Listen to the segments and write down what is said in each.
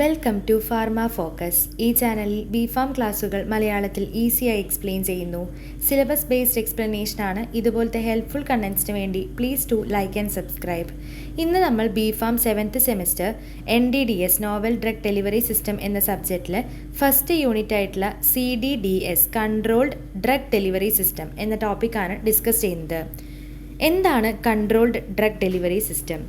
Welcome to pharma focus. ഈ ചാനലിൽ BPharm ക്ലാസുകൾ മലയാളത്തിൽ ഈസിയായി എക്സ്പ്ലെയിൻ ചെയ്യുന്നു. സിലബസ് ബേസ്ഡ് എക്സ്പ്ലനേഷനാണ്. ഇതുപോലത്തെ ഹെൽപ്ഫുൾ കണ്ടൻസിന് വേണ്ടി please do like and subscribe. ഇന്ന് നമ്മൾ B Pharm 7th semester NDDS novel drug delivery system എന്ന സബ്ജക്റ്റിൽ ഫസ്റ്റ് യൂണിറ്റ് ആയിട്ടുള്ള CDDS controlled drug delivery system എന്ന ടോപ്പിക്കാണ് ഡിസ്കസ് ചെയ്യുന്നത്. എന്താണ് controlled drug delivery system?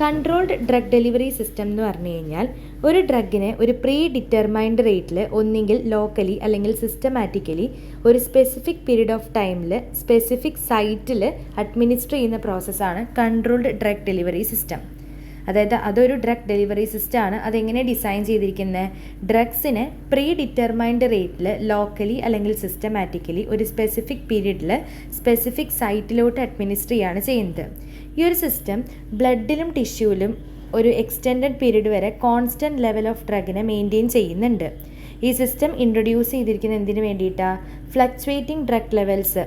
Controlled drug delivery system എന്ന് പറഞ്ഞു കഴിഞ്ഞാൽ ഒരു ഡ്രഗിനെ ഒരു പ്രീ ഡിറ്റർമൈൻഡ് റേറ്റിൽ ഒന്നെങ്കിൽ ലോക്കലി അല്ലെങ്കിൽ സിസ്റ്റമാറ്റിക്കലി ഒരു സ്പെസിഫിക് പീരീഡ് ഓഫ് ടൈമിൽ സ്പെസിഫിക് സൈറ്റിൽ അഡ്മിനിസ്റ്റർ ചെയ്യുന്ന പ്രോസസ്സാണ് കൺട്രോൾഡ് ഡ്രഗ് ഡെലിവറി സിസ്റ്റം. അതായത് അതൊരു ഡ്രഗ് ഡെലിവറി സിസ്റ്റമാണ്. അതെങ്ങനെ ഡിസൈൻ ചെയ്തിരിക്കുന്നത്? ഡ്രഗ്സിനെ പ്രീ ഡിറ്റർമൈൻഡ് റേറ്റിൽ ലോക്കലി അല്ലെങ്കിൽ സിസ്റ്റമാറ്റിക്കലി ഒരു സ്പെസിഫിക് പീരീഡിൽ സ്പെസിഫിക് സൈറ്റിലോട്ട് അഡ്മിനിസ്റ്റർ ചെയ്യാണ് ചെയ്യുന്നത്. ഈ ഒരു സിസ്റ്റം ബ്ലഡിലും ടിഷ്യൂവിലും ഒരു എക്സ്റ്റെൻഡഡ് പീരീഡ് വരെ കോൺസ്റ്റൻറ്റ് ലെവൽ ഓഫ് ഡ്രഗിനെ മെയിൻറ്റെയിൻ ചെയ്യുന്നുണ്ട്. ഈ സിസ്റ്റം ഇൻട്രൊഡ്യൂസ് ചെയ്തിരിക്കുന്ന എന്തിനു വേണ്ടിയിട്ടാണ്? Fluctuating drug levels,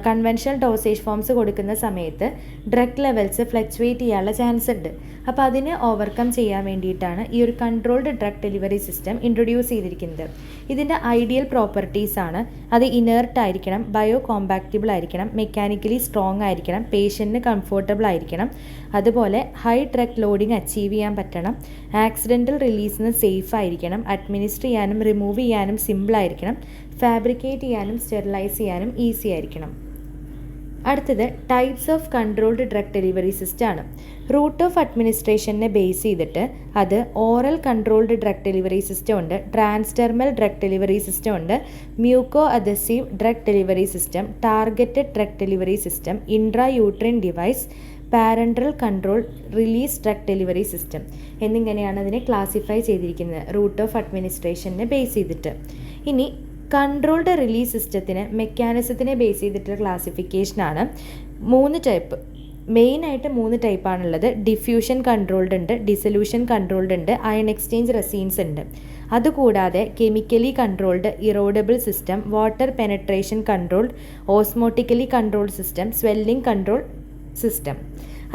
conventional dosage forms കൊടുക്കുന്ന സമയത്ത് ഡ്രഗ് ലെവൽസ് ഫ്ലക്ച്വേറ്റ് ചെയ്യാനുള്ള ചാൻസ് ഉണ്ട്. അപ്പോൾ അതിനെ ഓവർകം ചെയ്യാൻ വേണ്ടിയിട്ടാണ് ഈ ഒരു controlled drug delivery system introduce ചെയ്തിരിക്കുന്നത്. ഇതിൻ്റെ ഐഡിയൽ പ്രോപ്പർട്ടീസ് ആണ്: അത് ഇനേർട്ട് ആയിരിക്കണം, ബയോ കോമ്പാക്റ്റബിൾ ആയിരിക്കണം, മെക്കാനിക്കലി സ്ട്രോങ് ആയിരിക്കണം, പേഷ്യൻറ്റിന് കംഫർട്ടബിൾ ആയിരിക്കണം, അതുപോലെ ഹൈ ഡ്രഗ് ലോഡിങ് അച്ചീവ് ചെയ്യാൻ പറ്റണം, ആക്സിഡൻ്റൽ റിലീസിന് സേഫ് ആയിരിക്കണം, അഡ്മിനിസ്റ്റർ ചെയ്യാനും റിമൂവ് ചെയ്യാനും സിമ്പിൾ ആയിരിക്കണം, ഫാബ്രിക്കേറ്റ് ചെയ്യാനും സ്റ്റെറിലൈസ് ചെയ്യാനും ഈസി ആയിരിക്കണം. അടുത്തത് types of controlled drug delivery system ആണ്. റൂട്ട് ഓഫ് അഡ്മിനിസ്ട്രേഷനെ ബേസ് ചെയ്തിട്ട് അത് oral controlled drug delivery system ഉണ്ട്, ട്രാൻസ്ഡെർമൽ ഡ്രഗ് ഡെലിവറി സിസ്റ്റം ഉണ്ട്, mucoadhesive drug delivery system, targeted drug delivery system, intrauterine device, parenteral control release drug delivery system എന്നിങ്ങനെയാണ് അതിനെ classify ചെയ്തിരിക്കുന്നത് root of അഡ്മിനിസ്ട്രേഷനെ base ചെയ്തിട്ട്. ഇനി controlled release സിസ്റ്റത്തിന് മെക്കാനിസത്തിനെ base ചെയ്തിട്ടുള്ള ക്ലാസിഫിക്കേഷനാണ്. 3 ടൈപ്പ്, മെയിനായിട്ട് 3 ടൈപ്പാണുള്ളത്. ഡിഫ്യൂഷൻ കൺട്രോൾഡ് ഉണ്ട്, ഡിസൊല്യൂഷൻ കൺട്രോൾഡ് ഉണ്ട്, അയൺ എക്സ്ചേഞ്ച് റെസീൻസ് ഉണ്ട്. അതുകൂടാതെ chemically controlled erodible system, water penetration controlled, osmotically controlled system, swelling control system.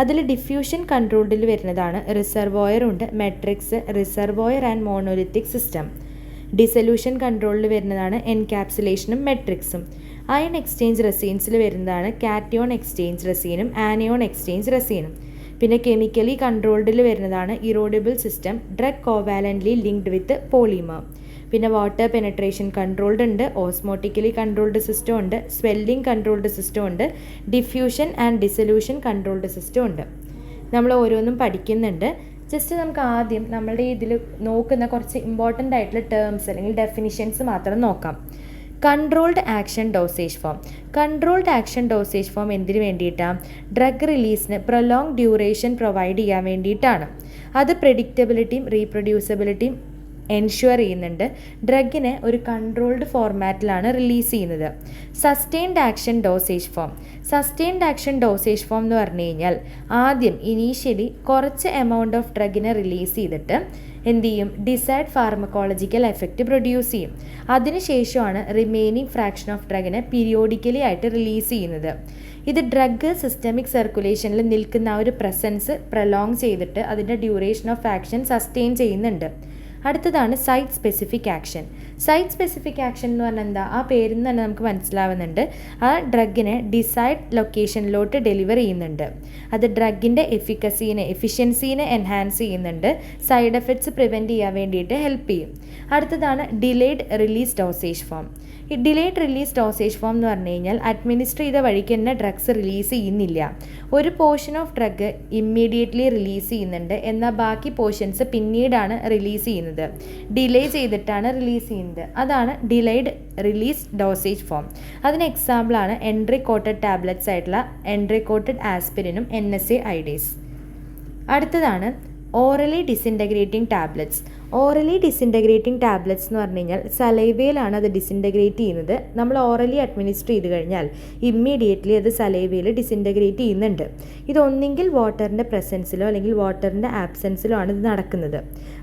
അതിൽ ഡിഫ്യൂഷൻ കൺട്രോൾഡിൽ വരുന്നതാണ് റിസർവോയർ ഉണ്ട്, matrix, reservoir and monolithic system. Dissolution കൺട്രോളിൽ വരുന്നതാണ് എൻകാപ്സുലേഷനും മെട്രിക്സും. അയൺ എക്സ്ചേഞ്ച് റെസീൻസിൽ വരുന്നതാണ് കാറ്റയോൺ എക്സ്ചേഞ്ച് റെസീനും ആനയോൺ എക്സ്ചേഞ്ച് റെസീനും. പിന്നെ കെമിക്കലി കൺട്രോൾഡിൽ വരുന്നതാണ് erodible system, drug covalently linked with polymer. പിന്നെ വാട്ടർ പെനട്രേഷൻ കൺട്രോൾഡ് ഉണ്ട്, ഓസ്മോട്ടിക്കലി കൺട്രോൾഡ് സിസ്റ്റം ഉണ്ട്, സ്വെല്ലിംഗ് കൺട്രോൾഡ് സിസ്റ്റം ഉണ്ട്, diffusion and dissolution controlled system ഉണ്ട്. നമ്മൾ ഓരോന്നും പഠിക്കുന്നുണ്ട്. ജസ്റ്റ് നമുക്ക് ആദ്യം നമ്മളുടെ ഇതിൽ നോക്കുന്ന കുറച്ച് ഇമ്പോർട്ടൻ്റ് ആയിട്ടുള്ള ടേംസ് അല്ലെങ്കിൽ ഡെഫിനിഷൻസ് മാത്രം നോക്കാം. Controlled action dosage form. Controlled action dosage form എന്തിനു വേണ്ടിയിട്ടാണ്? ഡ്രഗ് റിലീസിന് പ്രൊലോങ് ഡ്യൂറേഷൻ പ്രൊവൈഡ് ചെയ്യാൻ വേണ്ടിയിട്ടാണ്. അത് പ്രെഡിക്റ്റബിലിറ്റിയും റീപ്രൊഡ്യൂസിബിലിറ്റിയും എൻഷ്വർ ചെയ്യുന്നുണ്ട്. ഡ്രഗിനെ ഒരു കൺട്രോൾഡ് ഫോർമാറ്റിലാണ് റിലീസ് ചെയ്യുന്നത്. Sustained action dosage form. Sustained action dosage form എന്ന് പറഞ്ഞു കഴിഞ്ഞാൽ ആദ്യം ഇനീഷ്യലി കുറച്ച് എമൗണ്ട് ഓഫ് ഡ്രഗിനെ റിലീസ് ചെയ്തിട്ട് എന്ത് ചെയ്യും? ഡിസൈഡ് ഫാർമക്കോളജിക്കൽ എഫക്റ്റ് പ്രൊഡ്യൂസ് ചെയ്യും. അതിനുശേഷമാണ് റിമൈനിങ് ഫ്രാക്ഷൻ ഓഫ് ഡ്രഗിനെ പീരിയോഡിക്കലി ആയിട്ട് റിലീസ് ചെയ്യുന്നത്. ഇത് ഡ്രഗ് സിസ്റ്റമിക് സർക്കുലേഷനിൽ നിൽക്കുന്ന ആ ഒരു പ്രസൻസ് പ്രൊലോങ് ചെയ്തിട്ട് അതിൻ്റെ ഡ്യൂറേഷൻ ഓഫ് ആക്ഷൻ സസ്റ്റെയിൻ ചെയ്യുന്നുണ്ട്. അടുത്തതാണ് site specific action. Site specific action എന്ന് പറഞ്ഞാൽ എന്താ? ആ പേരിൽ നിന്ന് തന്നെ നമുക്ക് മനസ്സിലാവുന്നുണ്ട്. ആ ഡ്രഗിനെ ഡിസൈഡ് ലൊക്കേഷനിലോട്ട് ഡെലിവർ ചെയ്യുന്നുണ്ട്. അത് ഡ്രഗിൻ്റെ എഫിഷ്യൻസീനെ എൻഹാൻസ് ചെയ്യുന്നുണ്ട്, സൈഡ് എഫക്ട്സ് പ്രിവെൻറ്റ് ചെയ്യാൻ വേണ്ടിയിട്ട് ഹെൽപ്പ് ചെയ്യും. അടുത്തതാണ് ഡിലേഡ് റിലീസ് ഡോസേജ് ഫോം. ഈ ഡിലേഡ് റിലീസ് ഡോസേജ് ഫോം എന്ന് പറഞ്ഞു കഴിഞ്ഞാൽ അഡ്മിനിസ്റ്റർ ചെയ്ത വഴിക്ക് തന്നെ ഡ്രഗ്സ് റിലീസ് ചെയ്യുന്നില്ല. ഒരു portion of drug immediately release ചെയ്യുന്നുണ്ട്, എന്നാൽ ബാക്കി പോർഷൻസ് പിന്നീടാണ് റിലീസ് ചെയ്യുന്നത്. ഡിലേ ചെയ്തിട്ടാണ് റിലീസ് ചെയ്യുന്നത്. അതാണ് ഡിലേഡ് റിലീസ് ഡോസേജ് ഫോം. അതിന് എക്സാമ്പിളാണ് എൻട്രി കോട്ടഡ് ടാബ്ലറ്റ്സ് ആയിട്ടുള്ള എൻട്രി കോട്ടഡ് ആസ്പിരിനും NSA ഐഡേസ്. അടുത്തതാണ് orally disintegrating tablets. Orally disintegrating tablets എന്ന് പറഞ്ഞു കഴിഞ്ഞാൽ സലൈവയിലാണ് അത് ഡിസിൻറ്റഗ്രേറ്റ് ചെയ്യുന്നത്. നമ്മൾ ഓറലി അഡ്മിനിസ്റ്റർ ചെയ്ത് കഴിഞ്ഞാൽ ഇമ്മീഡിയറ്റ്ലി അത് സലൈവയിൽ ഡിസിൻറ്റഗ്രേറ്റ് ചെയ്യുന്നുണ്ട്. ഇതൊന്നെങ്കിൽ വാട്ടറിൻ്റെ പ്രസൻസിലോ അല്ലെങ്കിൽ വാട്ടറിൻ്റെ ആബ്സെൻസിലോ ആണ് ഇത് നടക്കുന്നത്.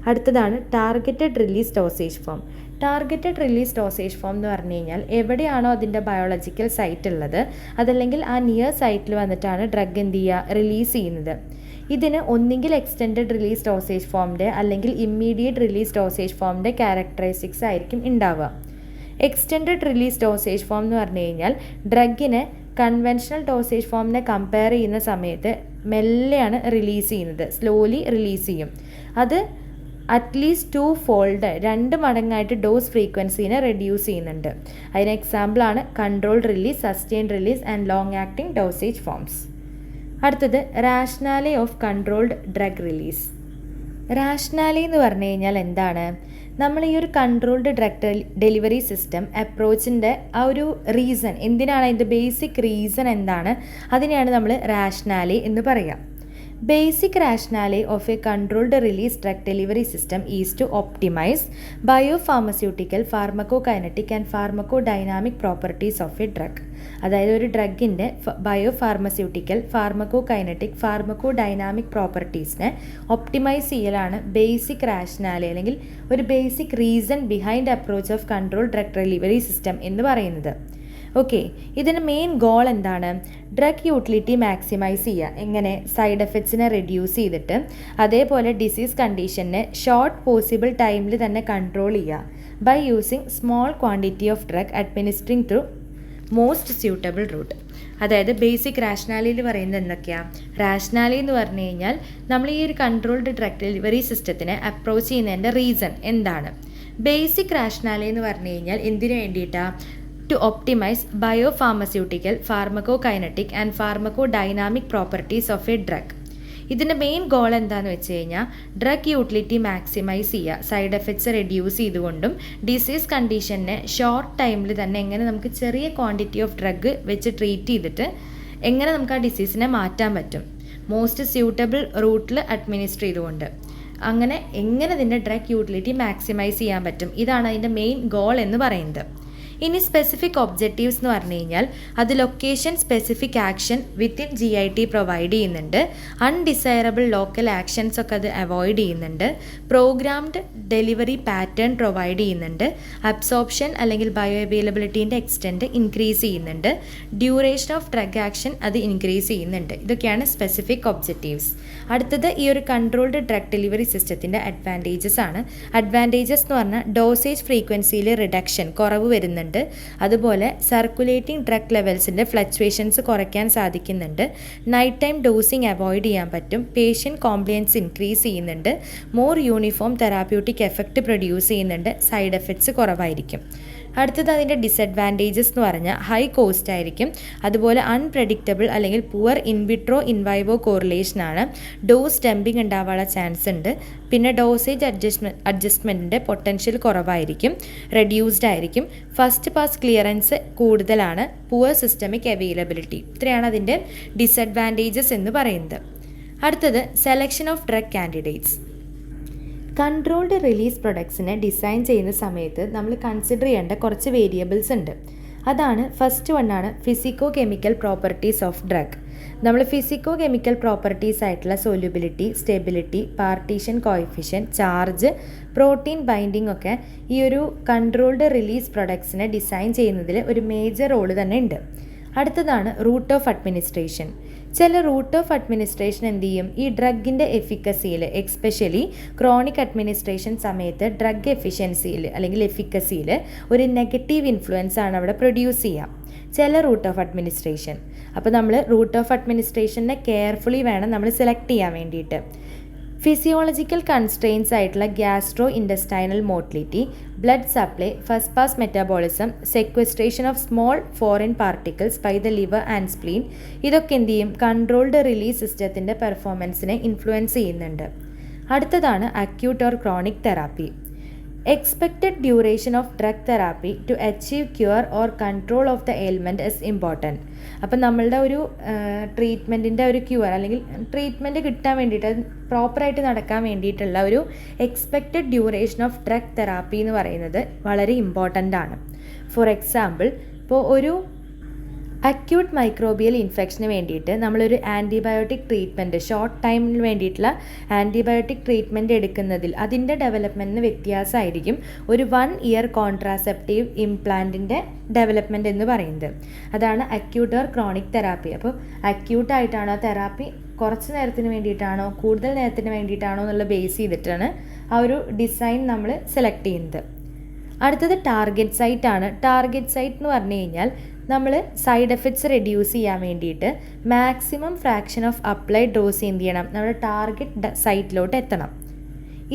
അടുത്തതാണ് targeted release dosage form. Targeted release dosage form എന്ന് പറഞ്ഞു കഴിഞ്ഞാൽ എവിടെയാണോ അതിൻ്റെ ബയോളജിക്കൽ സൈറ്റ് ഉള്ളത് അതല്ലെങ്കിൽ ആ നിയർ സൈറ്റിൽ വന്നിട്ടാണ് ഡ്രഗ് എന്ത് ചെയ്യുക? റിലീസ് ചെയ്യുന്നത്. ഇതിന് ഒന്നുകിൽ എക്സ്റ്റെൻഡഡ് റിലീസ് ഡോസേജ് ഫോമിൻ്റെ അല്ലെങ്കിൽ ഇമ്മീഡിയറ്റ് റിലീസ് ഡോസേജ് ഫോമിൻ്റെ ക്യാരക്ടറിസ്റ്റിക്സ് ആയിരിക്കും ഉണ്ടാവുക. എക്സ്റ്റെൻഡഡ് റിലീസ് ഡോസേജ് ഫോം എന്ന് പറഞ്ഞു കഴിഞ്ഞാൽ ഡ്രഗിനെ കൺവെൻഷണൽ ഡോസേജ് ഫോമിനെ കമ്പയർ ചെയ്യുന്ന സമയത്ത് മെല്ലെയാണ് റിലീസ് ചെയ്യുന്നത്, സ്ലോലി റിലീസ് ചെയ്യും. അത് അറ്റ്ലീസ്റ്റ് 2 ഫോൾഡ് 2 മടങ്ങായിട്ട് ഡോസ് ഫ്രീക്വൻസീനെ റെഡ്യൂസ് ചെയ്യുന്നുണ്ട്. അതിന് എക്സാമ്പിളാണ് controlled release, sustained release and long acting dosage forms. അടുത്തത് റാഷണാലെ ഓഫ് കൺട്രോൾഡ് ഡ്രഗ് റിലീസ്. റാഷണാലെ എന്ന് പറഞ്ഞു കഴിഞ്ഞാൽ എന്താണ്? നമ്മൾ ഈ ഒരു കൺട്രോൾഡ് ഡ്രഗ് ഡെലിവറി സിസ്റ്റം അപ്രോച്ചിൻ്റെ ആ ഒരു റീസൺ എന്തിനാണ്, അതിൻ്റെ ബേസിക് റീസൺ എന്താണ്, അതിനെയാണ് നമ്മൾ റാഷണാലെ എന്ന് പറയുക. Basic rationale of a controlled release drug delivery system is to optimize biopharmaceutical, pharmacokinetic and pharmacodynamic properties of a drug. അതായത് ഒരു ഡ്രഗിൻ്റെ ബയോഫാർമസ്യൂട്ടിക്കൽ, ഫാർമക്കോകൈനറ്റിക്, ഫാർമക്കോഡൈനാമിക് പ്രോപ്പർട്ടീസിനെ ഒപ്റ്റിമൈസ് ചെയ്യലാണ് ബേസിക് റാഷണാലെ അല്ലെങ്കിൽ ഒരു basic reason behind approach of control drug delivery system എന്ന് പറയുന്നത്. Okay, ഇതിൻ്റെ main goal എന്താണ്? Drug utility maximize ചെയ്യുക. എങ്ങനെ? സൈഡ് എഫക്ട്സിനെ റെഡ്യൂസ് ചെയ്തിട്ട് അതേപോലെ ഡിസീസ് കണ്ടീഷനെ ഷോർട്ട് പോസിബിൾ ടൈമിൽ തന്നെ കൺട്രോൾ ചെയ്യുക by using small quantity of drug administering through most suitable route. അതായത് ബേസിക് റാഷണാലിയിൽ പറയുന്നത് എന്തൊക്കെയാണ്? റാഷണാലി എന്ന് പറഞ്ഞു കഴിഞ്ഞാൽ നമ്മൾ ഈ ഒരു കൺട്രോൾഡ് ഡ്രഗ് ഡെലിവറി സിസ്റ്റത്തിനെ അപ്രോച്ച് ചെയ്യുന്നതിൻ്റെ റീസൺ എന്താണ്? ബേസിക് റാഷണാലി എന്ന് പറഞ്ഞു കഴിഞ്ഞാൽ എന്തിനു വേണ്ടിയിട്ടാണ്? to optimize biopharmaceutical, pharmacokinetic and pharmacodynamic properties of a drug. ഇതിൻ്റെ മെയിൻ ഗോൾ എന്താണെന്ന് വെച്ച് കഴിഞ്ഞാൽ ഡ്രഗ് യൂട്ടിലിറ്റി മാക്സിമൈസ് ചെയ്യുക, സൈഡ് എഫക്ട്സ് റെഡ്യൂസ് ചെയ്തുകൊണ്ടും ഡിസീസ് കണ്ടീഷനെ ഷോർട്ട് ടൈമിൽ തന്നെ എങ്ങനെ നമുക്ക് ചെറിയ ക്വാണ്ടിറ്റി ഓഫ് ഡ്രഗ് വെച്ച് ട്രീറ്റ് ചെയ്തിട്ട് എങ്ങനെ നമുക്ക് ആ ഡിസീസിനെ മാറ്റാൻ പറ്റും, മോസ്റ്റ് സ്യൂട്ടബിൾ റൂട്ടിൽ അഡ്മിനിസ്റ്റർ ചെയ്തുകൊണ്ട് അങ്ങനെ എങ്ങനെ ഇതിൻ്റെ ഡ്രഗ് യൂട്ടിലിറ്റി മാക്സിമൈസ് ചെയ്യാൻ പറ്റും, ഇതാണ് അതിൻ്റെ മെയിൻ ഗോൾ എന്ന് പറയുന്നത്. ഇനി സ്പെസിഫിക് ഒബ്ജക്റ്റീവ്സ് എന്ന് പറഞ്ഞു കഴിഞ്ഞാൽ അത് location specific action within GIT provide ചെയ്യുന്നുണ്ട്, അൺഡിസൈറബിൾ ലോക്കൽ ആക്ഷൻസ് ഒക്കെ അത് അവോയ്ഡ് ചെയ്യുന്നുണ്ട്, പ്രോഗ്രാംഡ് ഡെലിവറി പാറ്റേൺ പ്രൊവൈഡ് ചെയ്യുന്നുണ്ട്, അബ്സോർപ്ഷൻ അല്ലെങ്കിൽ ബയോ അവൈലബിലിറ്റീൻ്റെ എക്സ്റ്റെൻറ്റ് ഇൻക്രീസ് ചെയ്യുന്നുണ്ട്, ഡ്യൂറേഷൻ ഓഫ് ഡ്രഗ് ആക്ഷൻ അത് ഇൻക്രീസ് ചെയ്യുന്നുണ്ട്. ഇതൊക്കെയാണ് സ്പെസിഫിക് ഒബ്ജക്റ്റീവ്സ്. അടുത്തത് ഈ ഒരു കൺട്രോൾഡ് ഡ്രഗ് ഡെലിവറി സിസ്റ്റത്തിൻ്റെ അഡ്വാൻറ്റേജസ് ആണ്. അഡ്വാൻറ്റേജസ് എന്ന് പറഞ്ഞാൽ ഡോസേജ് ഫ്രീക്വൻസിയിൽ റിഡക്ഷൻ കുറവ് വരുന്നുണ്ട്, അതുപോലെ സർക്കുലേറ്റിംഗ് ഡ്രഗ് ലെവൽസിൻ്റെ ഫ്ലക്ച്വേഷൻസ് കുറയ്ക്കാൻ സാധിക്കുന്നുണ്ട്, നൈറ്റ് ടൈം ഡോസിങ് അവോയ്ഡ് ചെയ്യാൻ പറ്റും, പേഷ്യൻറ്റ് കോംപ്ലിയൻസ് ഇൻക്രീസ് ചെയ്യുന്നുണ്ട്, more uniform therapeutic effect produce ചെയ്യുന്നുണ്ട്, സൈഡ് എഫക്ട്സ് കുറവായിരിക്കും. അടുത്തത് അതിൻ്റെ ഡിസഡ്വാൻറ്റേജസ് എന്ന് പറഞ്ഞാൽ ഹൈ കോസ്റ്റ് ആയിരിക്കും, അതുപോലെ അൺപ്രഡിക്റ്റബിൾ അല്ലെങ്കിൽ പുവർ ഇൻവിട്രോ ഇൻവൈവോ കോറിലേഷനാണ്, ഡോസ് ഡംപിങ് ഉണ്ടാവാനുള്ള ചാൻസ് ഉണ്ട്, പിന്നെ ഡോസേജ് അഡ്ജസ്റ്റ്മെൻറ്റിൻ്റെ പൊട്ടൻഷ്യൽ കുറവായിരിക്കും, റെഡ്യൂസ്ഡ് ആയിരിക്കും, ഫസ്റ്റ് പാസ് ക്ലിയറൻസ് കൂടുതലാണ്, പുവർ സിസ്റ്റമിക് അവൈലബിലിറ്റി. ഇത്രയാണ് അതിൻ്റെ ഡിസഡ്വാൻറ്റേജസ് എന്ന് പറയുന്നത്. അടുത്തത് selection of drug candidates. Controlled release പ്രൊഡക്ട്സിനെ ഡിസൈൻ ചെയ്യുന്ന സമയത്ത് നമ്മൾ കൺസിഡർ ചെയ്യേണ്ട കുറച്ച് വേരിയബിൾസ് ഉണ്ട്. അതാണ് ഫസ്റ്റ് വണ്ണാണ് physicochemical properties of drug. നമ്മൾ ഫിസിക്കോ കെമിക്കൽ പ്രോപ്പർട്ടീസ് ആയിട്ടുള്ള solubility, stability, partition coefficient, charge, protein binding ഒക്കെ ഈ ഒരു കൺട്രോൾഡ് റിലീസ് പ്രൊഡക്ട്സിനെ ഡിസൈൻ ചെയ്യുന്നതിൽ ഒരു മേജർ റോള് തന്നെ ഉണ്ട്. അടുത്തതാണ് റൂട്ട് ഓഫ് അഡ്മിനിസ്ട്രേഷൻ. ചില റൂട്ട് ഓഫ് അഡ്മിനിസ്ട്രേഷൻ എന്ത് ചെയ്യും? ഈ ഡ്രഗിൻ്റെ എഫിക്കസിയിൽ, എക്സ്പെഷ്യലി ക്രോണിക് അഡ്മിനിസ്ട്രേഷൻ സമയത്ത് ഡ്രഗ് എഫിഷ്യൻസിയിൽ അല്ലെങ്കിൽ എഫിക്കസിയിൽ ഒരു നെഗറ്റീവ് ഇൻഫ്ലുവൻസ് ആണ് അവിടെ പ്രൊഡ്യൂസ് ചെയ്യുക ചില റൂട്ട് ഓഫ് അഡ്മിനിസ്ട്രേഷൻ. അപ്പോൾ നമ്മൾ റൂട്ട് ഓഫ് അഡ്മിനിസ്ട്രേഷനെ കെയർഫുള്ളി വേണം നമ്മൾ സെലക്ട് ചെയ്യാൻ വേണ്ടിയിട്ട്. ഫിസിയോളജിക്കൽ കൺസ്ട്രെയിൻസ് ആയിട്ടുള്ള gastrointestinal motility, blood supply, first pass metabolism, sequestration of small foreign particles by the liver and spleen, ഇതൊക്കെ എന്ത് ചെയ്യും? കൺട്രോൾഡ് റിലീസ് സിസ്റ്റത്തിൻ്റെ പെർഫോമൻസിനെ ഇൻഫ്ലുവൻസ് ചെയ്യുന്നുണ്ട്. അടുത്തതാണ് acute or chronic therapy. Expected duration of drug therapy to achieve cure or control of the ailment is important. അപ്പം നമ്മളുടെ ഒരു ട്രീറ്റ്മെൻറ്റിൻ്റെ ഒരു ക്യൂർ അല്ലെങ്കിൽ ട്രീറ്റ്മെൻറ്റ് കിട്ടാൻ വേണ്ടിയിട്ട് അത് പ്രോപ്പറായിട്ട് നടക്കാൻ വേണ്ടിയിട്ടുള്ള ഒരു expected duration of drug therapy എന്ന് പറയുന്നത് വളരെ ഇമ്പോർട്ടൻ്റ് ആണ്. ഫോർ എക്സാമ്പിൾ, ഇപ്പോൾ ഒരു അക്യൂട്ട് മൈക്രോബിയൽ ഇൻഫെക്ഷന് വേണ്ടിയിട്ട് നമ്മളൊരു ആൻറ്റിബയോട്ടിക് ട്രീറ്റ്മെൻറ്റ് ഷോർട്ട് ടൈമിന് വേണ്ടിയിട്ടുള്ള ആൻറ്റിബയോട്ടിക് ട്രീറ്റ്മെൻറ്റ് എടുക്കുന്നതിൽ അതിൻ്റെ ഡെവലപ്മെൻറ്റിന് വ്യത്യാസമായിരിക്കും ഒരു 1 ഇയർ കോൺട്രാസെപ്റ്റീവ് ഇംപ്ലാന്റിൻ്റെ ഡെവലപ്മെൻറ്റ് എന്ന് പറയുന്നത്. അതാണ് അക്യൂട്ട് ഓർ ക്രോണിക് തെറാപ്പി. അപ്പോൾ അക്യൂട്ടായിട്ടാണോ തെറാപ്പി കുറച്ച് നേരത്തിന് വേണ്ടിയിട്ടാണോ കൂടുതൽ നേരത്തിന് വേണ്ടിയിട്ടാണോ എന്നുള്ള ബേസ് ചെയ്തിട്ടാണ് ആ ഒരു ഡിസൈൻ നമ്മൾ സെലക്ട് ചെയ്യുന്നത്. അടുത്തത് ടാർഗറ്റ് സൈറ്റ് ആണ്. ടാർഗറ്റ് സൈറ്റ് എന്ന് പറഞ്ഞു കഴിഞ്ഞാൽ നമ്മൾ സൈഡ് എഫക്ട്സ് റെഡ്യൂസ് ചെയ്യാൻ വേണ്ടിയിട്ട് maximum fraction of applied dose എന്ത് ചെയ്യണം, നമ്മുടെ ടാർഗറ്റ് സൈറ്റിലോട്ട് എത്തണം.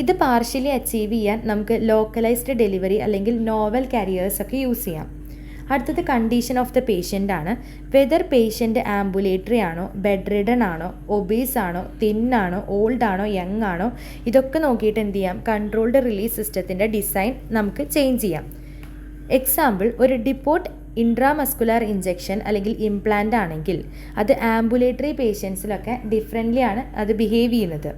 ഇത് പാർഷ്യലി അച്ചീവ് ചെയ്യാൻ നമുക്ക് ലോക്കലൈസ്ഡ് ഡെലിവറി അല്ലെങ്കിൽ നോവൽ കാരിയേഴ്സ് ഒക്കെ യൂസ് ചെയ്യാം. അടുത്തത് കണ്ടീഷൻ ഓഫ് ദ പേഷ്യൻ്റ് ആണ്. വെദർ പേഷ്യൻ്റ് ആംബുലേറ്ററി ആണോ, ബെഡ് റിഡൺ ആണോ, ഒബീസ് ആണോ, തിന്നാണോ, ഓൾഡ് ആണോ, യങ് ആണോ, ഇതൊക്കെ നോക്കിയിട്ട് എന്ത് ചെയ്യാം, കൺട്രോൾഡ് റിലീസ് സിസ്റ്റത്തിൻ്റെ ഡിസൈൻ നമുക്ക് ചേഞ്ച് ചെയ്യാം. എക്സാമ്പിൾ, ഒരു ഡിപ്പോർട്ട് ഇൻട്രാമസ്കുലാർ ഇഞ്ചെക്ഷൻ അല്ലെങ്കിൽ ഇംപ്ലാന്റ് ആണെങ്കിൽ അത് ആംബുലേറ്ററി പേഷ്യൻസിലൊക്കെ ഡിഫറെൻ്റ്ലി ആണ് അത് ബിഹേവ് ചെയ്യുന്നത്.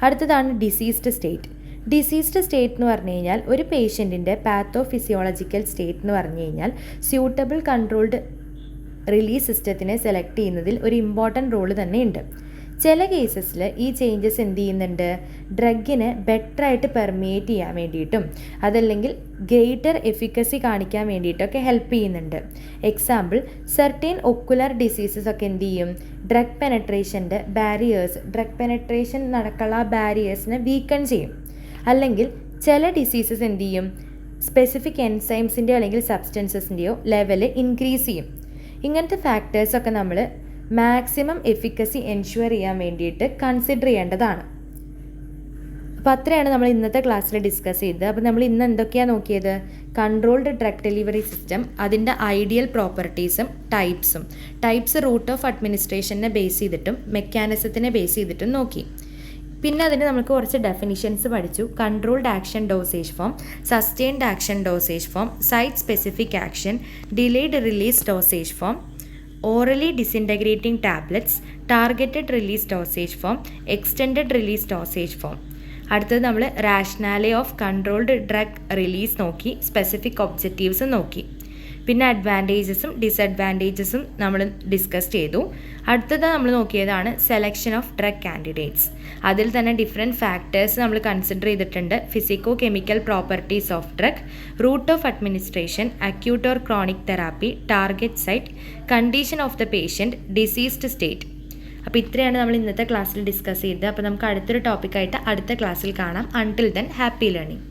അടുത്തതാണ് ഡിസീസ്ഡ് സ്റ്റേറ്റ്. ഡിസീസ്ഡ് സ്റ്റേറ്റ് എന്ന് പറഞ്ഞു കഴിഞ്ഞാൽ ഒരു പേഷ്യൻറ്റിൻ്റെ പാത്തോഫിസിയോളജിക്കൽ സ്റ്റേറ്റ് എന്ന് പറഞ്ഞു കഴിഞ്ഞാൽ സ്യൂട്ടബിൾ കൺട്രോൾഡ് റിലീസ് സിസ്റ്റത്തിനെ സെലക്ട് ചെയ്യുന്നതിൽ ഒരു ഇമ്പോർട്ടൻറ്റ് റോള് തന്നെ ഉണ്ട്. ചില കേസസിൽ ഈ ചേഞ്ചസ് എന്ത് ചെയ്യുന്നുണ്ട്, ഡ്രഗിനെ ബെറ്ററായിട്ട് പെർമിയേറ്റ് ചെയ്യാൻ വേണ്ടിയിട്ടും അതല്ലെങ്കിൽ ഗ്രേറ്റർ എഫിക്കസി കാണിക്കാൻ വേണ്ടിയിട്ടൊക്കെ ഹെൽപ്പ് ചെയ്യുന്നുണ്ട്. എക്സാമ്പിൾ, സെർട്ടൈൻ ഒക്കുലർ ഡിസീസസ് ഒക്കെ എന്ത് ചെയ്യും, ഡ്രഗ് പെനട്രേഷൻ്റെ ബാരിയേഴ്സ്, ഡ്രഗ് പെനട്രേഷൻ നടക്കുള്ള ബാരിയേഴ്സിനെ വീക്കൺ ചെയ്യും. അല്ലെങ്കിൽ ചില ഡിസീസസ് എന്ത് ചെയ്യും, സ്പെസിഫിക് എൻസൈംസിൻ്റെയോ അല്ലെങ്കിൽ സബ്സ്റ്റൻസസിൻ്റെയോ ലെവല് ഇൻക്രീസ് ചെയ്യും. ഇങ്ങനത്തെ ഫാക്ടേഴ്സൊക്കെ നമ്മൾ മാക്സിമം എഫിക്കസി എൻഷുവർ ചെയ്യാൻ വേണ്ടിയിട്ട് കൺസിഡർ ചെയ്യേണ്ടതാണ്. അപ്പോൾ അത്രയാണ് നമ്മൾ ഇന്നത്തെ ക്ലാസ്സിൽ ഡിസ്കസ് ചെയ്തത്. അപ്പോൾ നമ്മൾ ഇന്ന് എന്തൊക്കെയാണ് നോക്കിയത്, കൺട്രോൾഡ് ഡ്രഗ് ഡെലിവറി സിസ്റ്റം, അതിൻ്റെ ഐഡിയൽ പ്രോപ്പർട്ടീസും ടൈപ്സ് റൂട്ട് ഓഫ് അഡ്മിനിസ്ട്രേഷനെ ബേസ് ചെയ്തിട്ടും മെക്കാനിസത്തിനെ ബേസ് ചെയ്തിട്ടും നോക്കി. പിന്നെ അതിന് നമുക്ക് കുറച്ച് ഡെഫിനിഷൻസ് പഠിച്ചു. Controlled action dosage form, sustained action dosage form, site specific action, delayed release dosage form, orally disintegrating tablets, targeted release dosage form, extended release dosage form. അടുത്തത് നമ്മൾ rationale of controlled drug release നോക്കി, specific objectives നോക്കി. പിന്നെ അഡ്വാൻറ്റേജസും ഡിസഡ്വാൻറ്റേജസും നമ്മൾ discuss ചെയ്തു. അടുത്തത് നമ്മൾ നോക്കിയതാണ് സെലക്ഷൻ ഓഫ് ഡ്രഗ് കാൻഡിഡേറ്റ്സ്. അതിൽ തന്നെ ഡിഫറെൻറ്റ് ഫാക്ടേഴ്സ് നമ്മൾ കൺസിഡർ ചെയ്തിട്ടുണ്ട്. Physicochemical properties of drug, route of administration, acute or chronic therapy, target site, condition of the patient, diseased state. അപ്പോൾ ഇത്രയാണ് നമ്മൾ ഇന്നത്തെ ക്ലാസ്സിൽ ഡിസ്കസ് ചെയ്തത്. അപ്പോൾ നമുക്ക് അടുത്തൊരു ടോപ്പിക്കായിട്ട് അടുത്ത ക്ലാസ്സിൽ കാണാം. Until then happy learning.